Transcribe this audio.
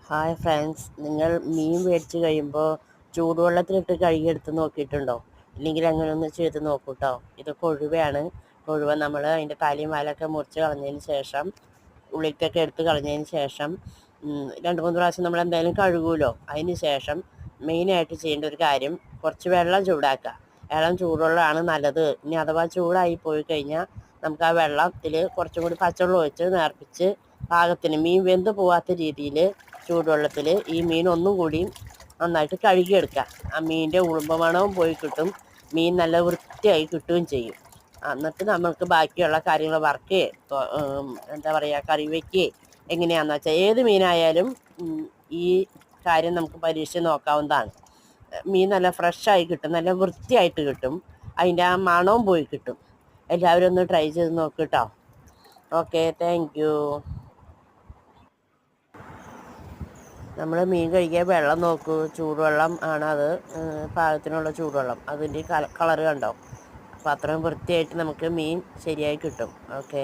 Hi friends, നിങ്ങൾ മീൻ മേടിച്ച് കഴിയുമ്പോൾ ചൂടുവെള്ളത്തിലിട്ട് കഴുകിയെടുത്ത് നോക്കിയിട്ടുണ്ടോ? ഇല്ലെങ്കിൽ അങ്ങനെ ഒന്ന് ചെയ്ത് നോക്കൂ കേട്ടോ. ഇത് കൊഴുവയാണ്. കൊഴുവ നമ്മൾ അതിൻ്റെ തലയും വാലൊക്കെ മുറിച്ച് കളഞ്ഞതിന് ശേഷം, ഉള്ളിലേക്കൊക്കെ എടുത്ത് കളഞ്ഞതിന് ശേഷം 2-3 പ്രാവശ്യം നമ്മൾ എന്തായാലും കഴുകുമല്ലോ. അതിന് ശേഷം മെയിനായിട്ട് ചെയ്യേണ്ട ഒരു കാര്യം, കുറച്ച് വെള്ളം ചൂടാക്കുക. വെള്ളം ചൂടുവെള്ളമാണ് നല്ലത്. ഇനി അഥവാ ചൂടായി പോയി കഴിഞ്ഞാൽ നമുക്ക് ആ വെള്ളത്തിൽ കുറച്ചും കൂടി പച്ചവെള്ളം ഒഴിച്ച് നേർപ്പിച്ച് പാകത്തിന് മീൻ വെന്ത് പോവാത്ത രീതിയിൽ ചൂടുവെള്ളത്തിൽ ഈ മീൻ ഒന്നും കൂടി നന്നായിട്ട് കഴുകിയെടുക്കുക. ആ മീനിൻ്റെ ഉളുമ്പ് പോയി കിട്ടും. മീൻ നല്ല വൃത്തിയായി കിട്ടുകയും ചെയ്യും. എന്നിട്ട് നമ്മൾക്ക് ബാക്കിയുള്ള കാര്യങ്ങൾ എന്താ പറയുക, കറി വയ്ക്കുകയെ എങ്ങനെയാണെന്ന് വെച്ചാൽ ഏത് മീനായാലും ഈ കാര്യം നമുക്ക് പരീക്ഷിച്ച് നോക്കാവുന്നതാണ്. മീൻ നല്ല ഫ്രഷായി കിട്ടും, നല്ല വൃത്തിയായിട്ട് കിട്ടും. അതിൻ്റെ ആ മണവും പോയി കിട്ടും. എല്ലാവരും ഒന്ന് ട്രൈ ചെയ്ത് നോക്ക് കേട്ടോ. Okay, thank you. നമ്മൾ മീൻ കഴുകിയ വെള്ളം നോക്കൂ, ചൂടുവെള്ളം ആണ് അത്. പാകത്തിനുള്ള ചൂടുവെള്ളം, അതിൻ്റെ കളറ് കണ്ടോ? അപ്പോൾ അത്രയും വൃത്തിയായിട്ട് നമുക്ക് മീൻ ശരിയായി കിട്ടും. ഓക്കെ.